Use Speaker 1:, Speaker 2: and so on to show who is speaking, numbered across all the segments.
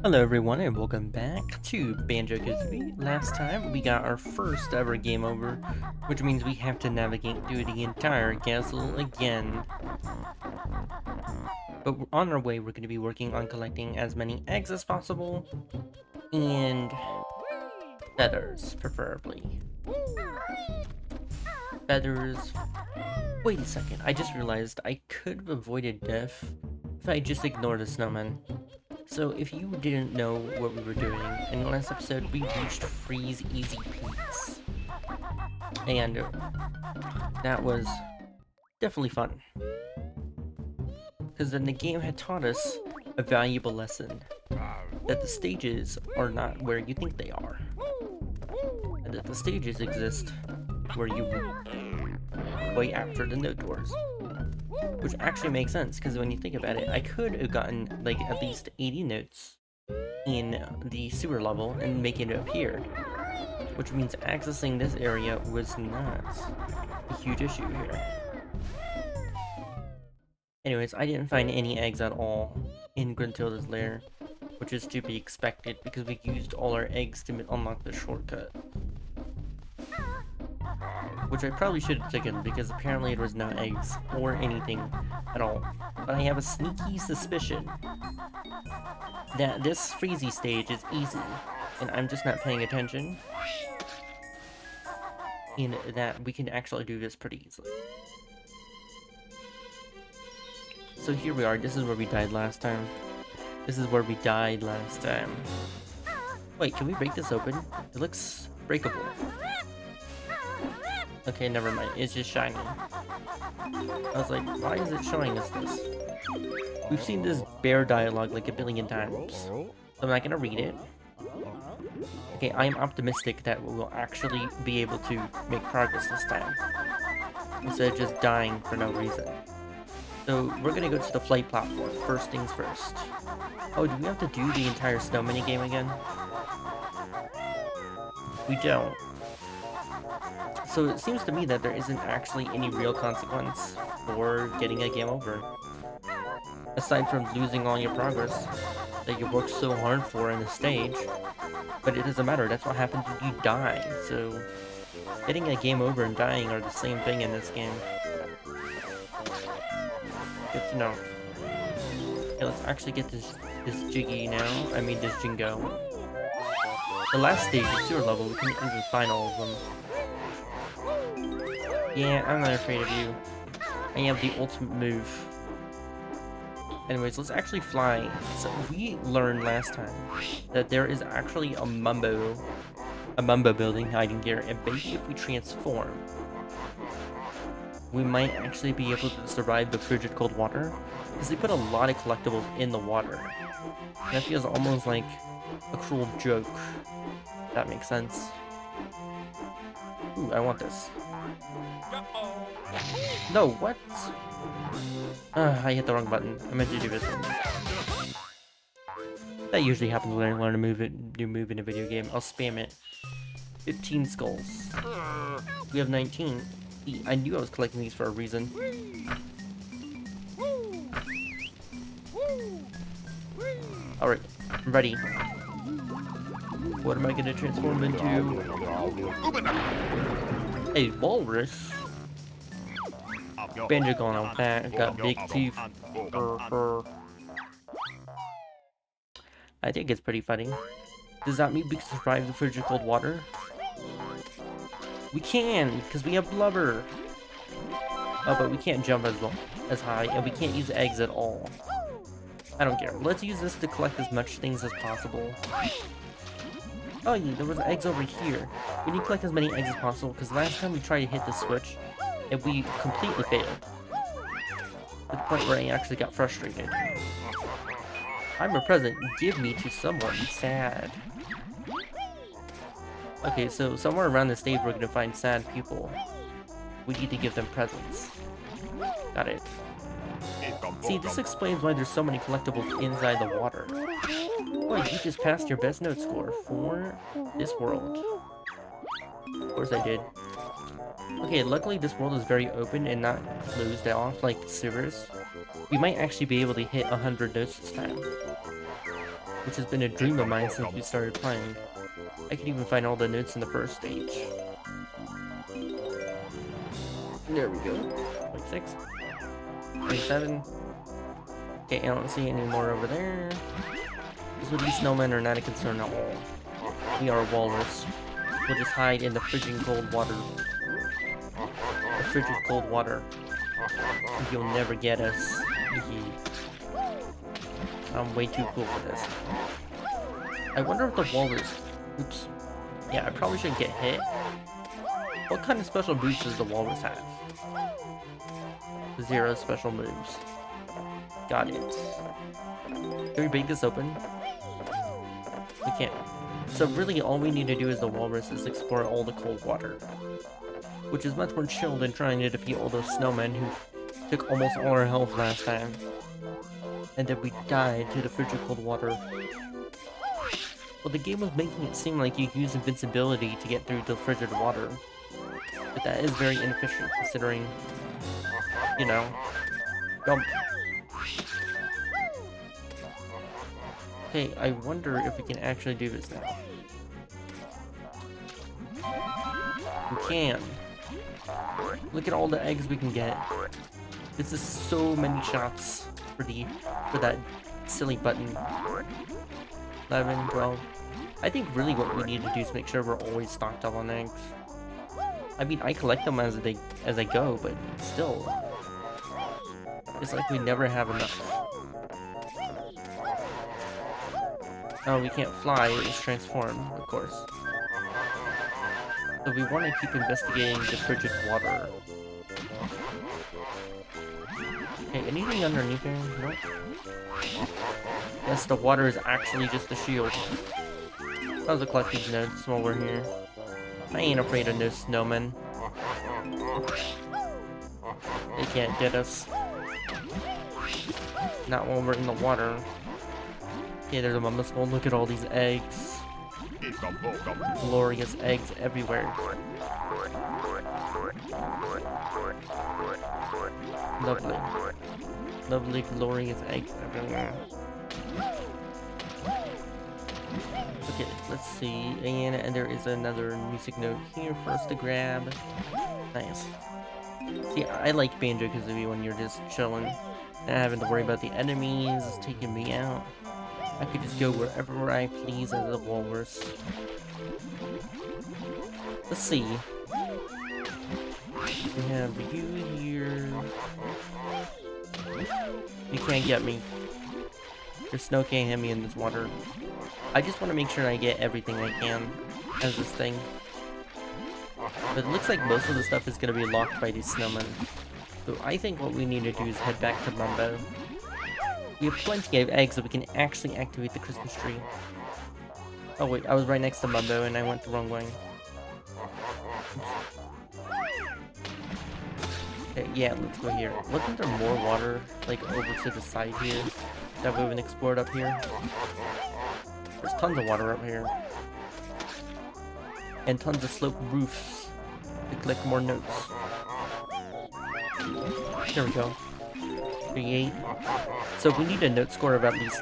Speaker 1: Hello everyone and welcome back to Banjo Kazooie. Last time we got our first ever game over, which means we have to navigate through the entire castle again. But on our way we're going to be working on collecting as many eggs as possible, and feathers preferably. Feathers. Wait a second, I just realized I could have avoided death if I just ignored the snowman. So if you didn't know what we were doing, in the last episode we reached Freezeezy peaks. And that was definitely fun. Because then the game had taught us a valuable lesson. That the stages are not where you think they are. And that the stages exist where you way after the note doors. Which actually makes sense, because when you think about it, I could have gotten like at least 80 notes in the sewer level and making it appear. Which means accessing this area was not a huge issue here. Anyways, I didn't find any eggs at all in Gruntilda's lair, which is to be expected because we used all our eggs to unlock the shortcut. Which I probably should have taken because apparently there was no eggs or anything at all. But I have a sneaky suspicion that this Freezy stage is easy and I'm just not paying attention, and that we can actually do this pretty easily. So here we are, this is where we died last time. Wait, can we break this open? It looks breakable. Okay, never mind, it's just shiny. I was like, why is it showing us this? We've seen this bear dialogue like a billion times, so I'm not gonna read it. Okay, I am optimistic that we will actually be able to make progress this time, instead of just dying for no reason. So we're gonna go to the flight platform, first things first. Oh, do we have to do the entire snow mini game again? We don't. So it seems to me that there isn't actually any real consequence for getting a game over. Aside from losing all your progress that you worked so hard for in the stage. But it doesn't matter, that's what happens when you die, so getting a game over and dying are the same thing in this game. Good to know. Okay, let's actually get this Jiggy now. I mean this Jingo. The last stage, the sewer level, we couldn't even find all of them. Yeah, I'm not afraid of you. I have the ultimate move. Anyways, let's actually fly. So we learned last time that there is actually a Mumbo building hiding here, and maybe if we transform, we might actually be able to survive the frigid cold water, because they put a lot of collectibles in the water. And that feels almost like a cruel joke. If that makes sense. Ooh, I want this. No, what? I hit the wrong button. I meant to do this one. That usually happens when I learn a new move in a video game. I'll spam it. 15 skulls. We have 19. I knew I was collecting these for a reason. Alright, I'm ready. What am I gonna transform into? A walrus? Banjo going on that, got big teeth. I think it's pretty funny. Does that mean we can survive the frigid cold water? We can, because we have blubber. Oh, but we can't jump as high, and we can't use eggs at all. I don't care. Let's use this to collect as much things as possible. Oh yeah, there was eggs over here. We need to collect as many eggs as possible, because last time we tried to hit the switch, and we completely failed. To the point where I actually got frustrated. I'm a present, give me to someone sad. Okay, so somewhere around the stage we're gonna find sad people. We need to give them presents. Got it. See, this explains why there's so many collectibles inside the water. Boy, you just passed your best note score for this world. Of course I did. Okay, luckily this world is very open and not closed off like sewers. We might actually be able to hit 100 notes this time. which has been a dream of mine since we started playing. I can even find all the notes in the first stage. There we go. 26. 27. Okay, I don't see any more over there. These would be snowmen are not a concern at all. We are a walrus. We'll just hide in the frigid cold water. The frigid cold water. You'll never get us. I'm way too cool for this. I wonder if the walrus... Oops. Yeah, I probably shouldn't get hit. What kind of special moves does the walrus have? 0 special moves. Got it. Can we break this open? We can't. So really all we need to do as the walrus is explore all the cold water. Which is much more chill than trying to defeat all those snowmen who took almost all our health last time. And then we died to the frigid cold water. Well, the game was making it seem like you use invincibility to get through the frigid water. But that is very inefficient considering, you know, jump. Okay, I wonder if we can actually do this now. We can. Look at all the eggs we can get. This is so many shots for that silly button. 11, 12. I think really what we need to do is make sure we're always stocked up on eggs. I mean, I collect them as I go, but still, it's like we never have enough. Oh, we can't fly, it's transform, of course. So we want to keep investigating the frigid water. Okay, anything underneath here? Nope. Yes, the water is actually just a shield. I'll just collect these notes while we're here. I ain't afraid of no snowmen. They can't get us. Not when we're in the water. Okay, there's a mama skull. Look at all these eggs. Glorious eggs everywhere. Lovely. Lovely, glorious eggs everywhere. Okay, let's see. And there is another music note here for us to grab. Nice. See, I like Banjo Kazooie when you're just chilling, not having to worry about the enemies taking me out. I could just go wherever I please as a walrus. Let's see. We have you here. You can't get me. Your snow can't hit me in this water. I just want to make sure I get everything I can as this thing. But it looks like most of the stuff is going to be locked by these snowmen. So I think what we need to do is head back to Mumbo. We have plenty of eggs so we can actually activate the Christmas tree. Oh wait, I was right next to Mumbo and I went the wrong way. Okay, yeah, let's go here. Wasn't there more water, like, over to the side here that we haven't explored up here? There's tons of water up here. And tons of sloped roofs to collect more notes. There we go. 38. So we need a note score of at least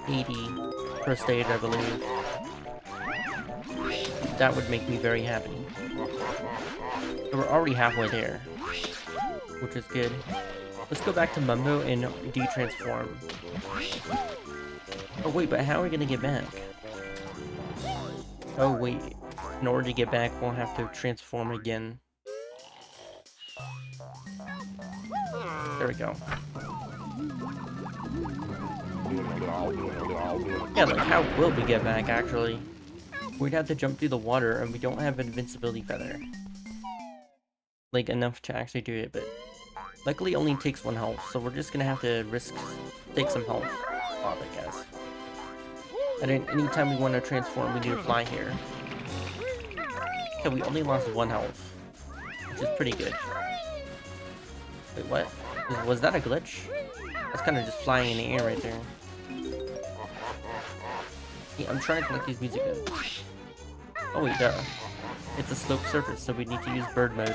Speaker 1: 80 per stage, I believe. That would make me very happy. So we're already halfway there, which is good. Let's go back to Mumbo and de-transform. Oh wait, but how are we gonna get back? Oh wait, in order to get back, we'll have to transform again. There we go. Yeah, like how will we get back, actually? We'd have to jump through the water, and we don't have an invincibility feather. Like, enough to actually do it, but... Luckily, it only takes 1 health, so we're just gonna have to take some health off, I guess. And then, anytime we want to transform, we need to fly here. Okay, we only lost 1 health, which is pretty good. Wait, what? Was that a glitch? That's kind of just flying in the air right there. Yeah, I'm trying to collect these music notes. Oh wait, duh. It's a sloped surface, so we need to use bird mode.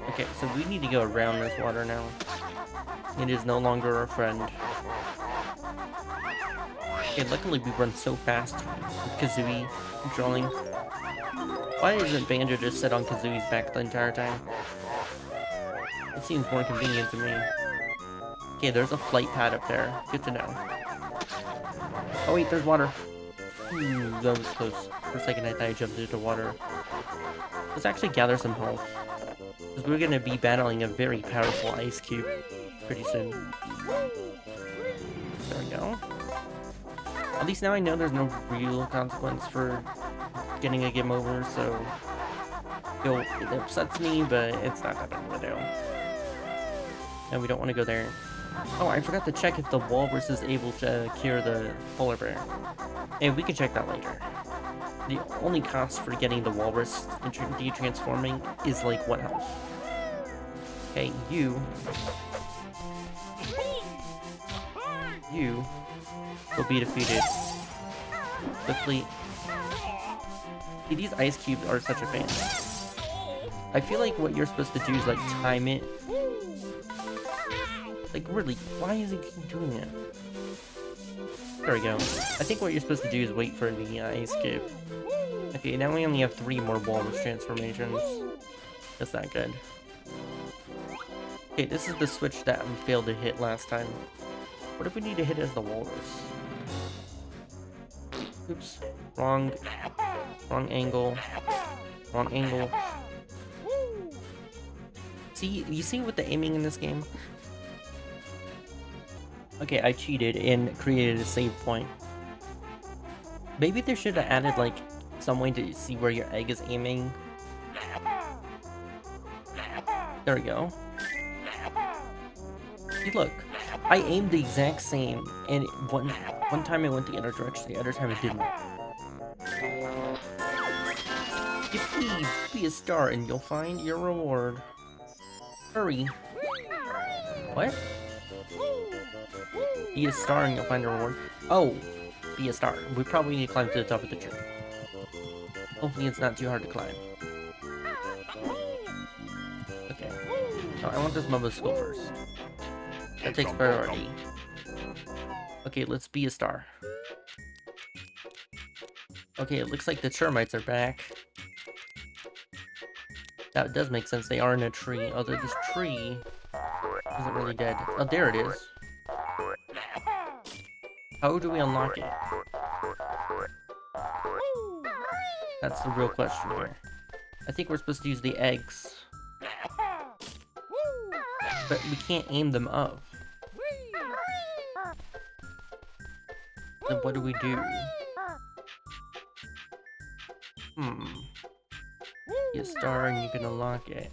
Speaker 1: Okay, so we need to go around this water now. It is no longer our friend. Okay, luckily we run so fast with Kazooie drawing. Why isn't Banjo just sit on Kazooie's back the entire time? It seems more convenient to me. Okay, there's a flight pad up there. Good to know. Oh wait, there's water. Ooh, that was close. For a second I thought I jumped into water. Let's actually gather some health. Because we're gonna be battling a very powerful ice cube pretty soon. There we go. At least now I know there's no real consequence for getting a game over, so it upsets me, but it's not that big of a deal. And we don't want to go there. Oh, I forgot to check if the walrus is able to cure the polar bear. And we can check that later. The only cost for getting the walrus de-transforming is like 1 health. Okay, you will be defeated quickly. See, these ice cubes are such a pain. I feel like what you're supposed to do is like time it. Like really, why is it keep doing it? There we go. I think what you're supposed to do is wait for the ice cube. Okay, now we only have 3 more walrus transformations. That's not good. Okay, this is the switch that we failed to hit last time. What if we need to hit as the walrus? Oops. Wrong angle. Wrong angle. See, you see with the aiming in this game? Okay, I cheated and created a save point. Maybe they should have added, like, some way to see where your egg is aiming. There we go. See, look. I aimed the exact same, and one time it went the other direction, the other time it didn't. Yippee! Be a star and you'll find your reward. Hurry. What? Be a star and you'll find a reward. Oh, be a star. We probably need to climb to the top of the tree. Hopefully it's not too hard to climb. Okay. No, I want this Momo to go first. That takes priority. Okay, let's be a star. Okay, it looks like the termites are back. That does make sense. They are in a tree. Although this tree isn't really dead. Oh, there it is. How do we unlock it? That's the real question here. I think we're supposed to use the eggs. But we can't aim them up. Then what do we do? Be a star and you can unlock it.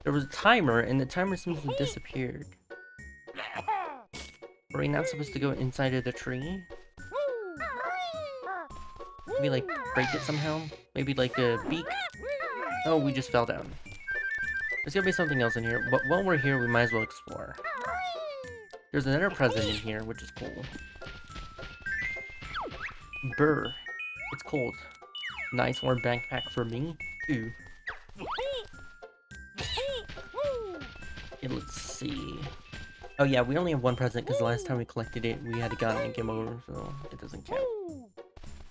Speaker 1: There was a timer and the timer seems to have disappeared. Are we not supposed to go inside of the tree? Maybe like break it somehow? Maybe like a beak? Oh, we just fell down. There's gotta be something else in here, but while we're here we might as well explore. There's another present in here, which is cool. Brr. It's cold. Nice warm backpack for me, too. Okay, let's see. Oh yeah, we only have 1 present because the last time we collected it, we had to gotten a game over, so it doesn't count.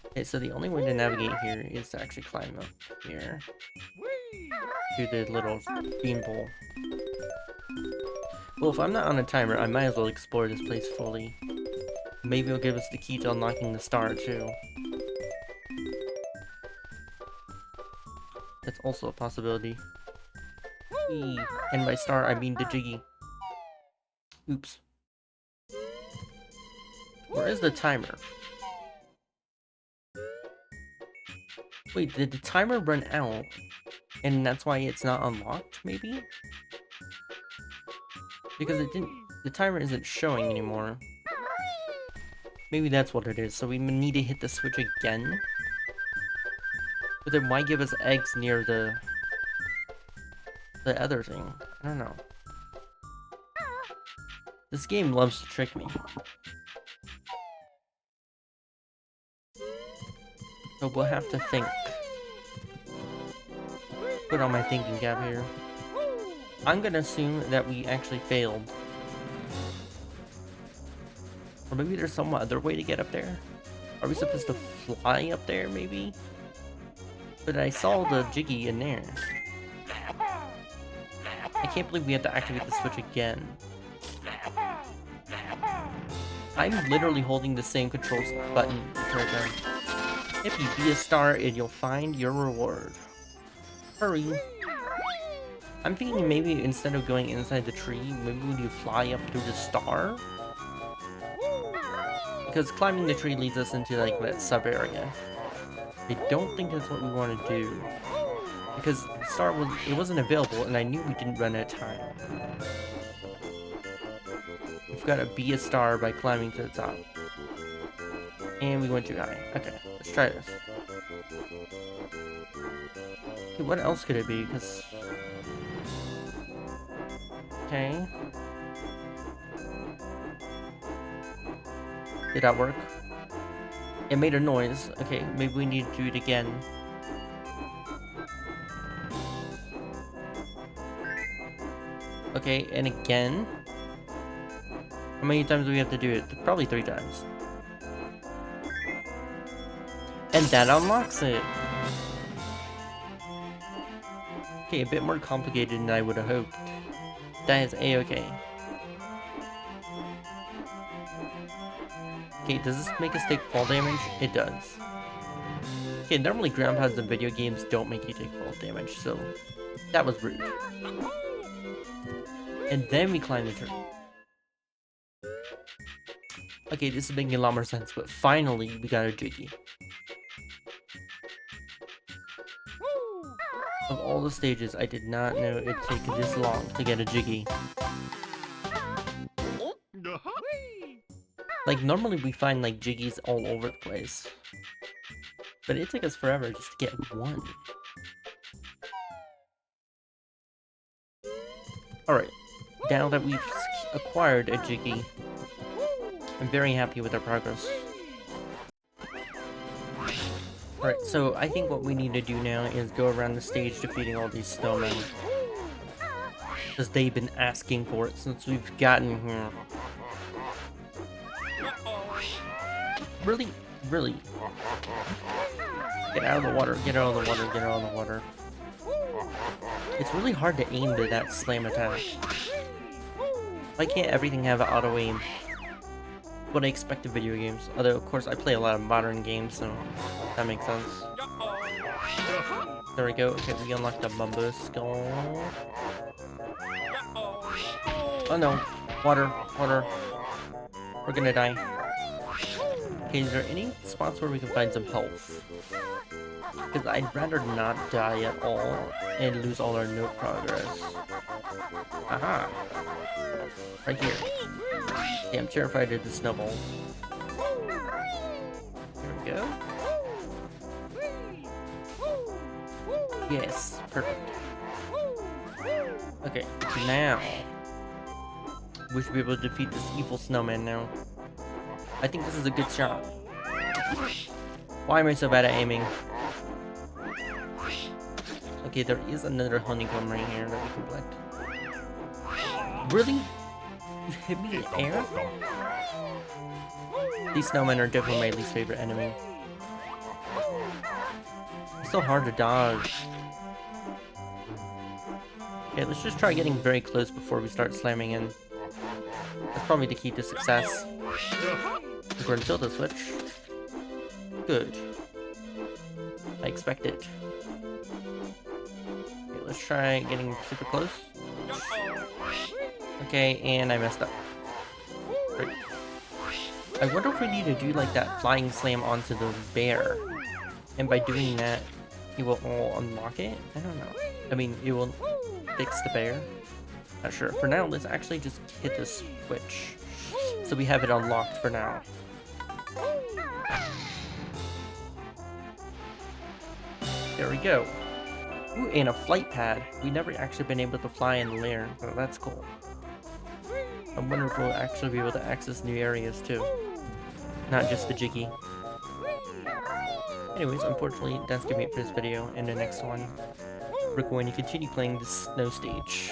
Speaker 1: Okay, so the only way to navigate here is to actually climb up here. To the little beanpole. Well, if I'm not on a timer, I might as well explore this place fully. Maybe it'll give us the key to unlocking the star, too. That's also a possibility. Whee. And by star, I mean the Jiggy. Oops. Where is the timer? Wait, did the timer run out? And that's why it's not unlocked, maybe? Because it didn't... The timer isn't showing anymore. Maybe that's what it is, so we need to hit the switch again? But then why give us eggs near the other thing? I don't know. This game loves to trick me. So we'll have to think. Put on my thinking cap here. I'm gonna assume that we actually failed. Or maybe there's some other way to get up there? Are we supposed to fly up there, maybe? But I saw the Jiggy in there. I can't believe we have to activate the switch again. I'm literally holding the same control button the entire time. Yippee, be a star and you'll find your reward. Hurry. I'm thinking maybe instead of going inside the tree, maybe when you fly up through the star? Because climbing the tree leads us into like that sub area. I don't think that's what we want to do. Because the star wasn't available and I knew we didn't run out of time. We've got to be a star by climbing to the top. And we went too high. Okay, let's try this. Okay, what else could it be? Because... Okay. Did that work? It made a noise. Okay, maybe we need to do it again. Okay, and again. How many times do we have to do it? Probably 3 times. And that unlocks it. Okay, a bit more complicated than I would have hoped. That is A-okay. Okay, does this make us take fall damage? It does. Okay, normally ground pounds in video games don't make you take fall damage, so that was rude. And then we climb the tree. Okay, this is making a lot more sense, but finally we got a Jiggy. Of all the stages, I did not know it'd take this long to get a Jiggy. Like, normally we find, like, Jiggies all over the place. But it took us forever just to get one. Alright, now that we've acquired a Jiggy, I'm very happy with our progress. Alright, so I think what we need to do now is go around the stage defeating all these snowmen. Because they've been asking for it since we've gotten here. Really? Really? Get out of the water, get out of the water, get out of the water. It's really hard to aim to that slam attack. Why can't everything have an auto aim? What I expect of video games. Although, of course, I play a lot of modern games, so that makes sense. There we go. Okay, we unlocked the Bumbo Skull. Oh no. Water. Water. We're gonna die. Okay, is there any spots where we can find some health? Because I'd rather not die at all and lose all our note progress. Aha! Right here. Okay, I'm terrified of the snowballs. There we go. Yes, perfect. Okay, now we should be able to defeat this evil snowman now. I think this is a good shot. Why am I so bad at aiming? Okay, there is another honeycomb right here that we can collect. Really? You hit me in the air? These snowmen are definitely my least favorite enemy. It's so hard to dodge. Okay, let's just try getting very close before we start slamming in. That's probably the key to success. We're going to tilt the switch. Good. I expect it. Okay, let's try getting super close. Okay, and I messed up. Great. I wonder if we need to do like that flying slam onto the bear. And by doing that, it will all unlock it? I don't know. I mean, it will fix the bear. Not sure. For now, let's actually just hit the switch. So we have it unlocked for now. There we go. Ooh, and a flight pad. We never actually been able to fly in the air, so that's cool. I wonder if we'll actually be able to access new areas too. Not just the Jiggy. Anyways, unfortunately, that's gonna be it for this video. In the next one, we're going to continue playing the snow stage.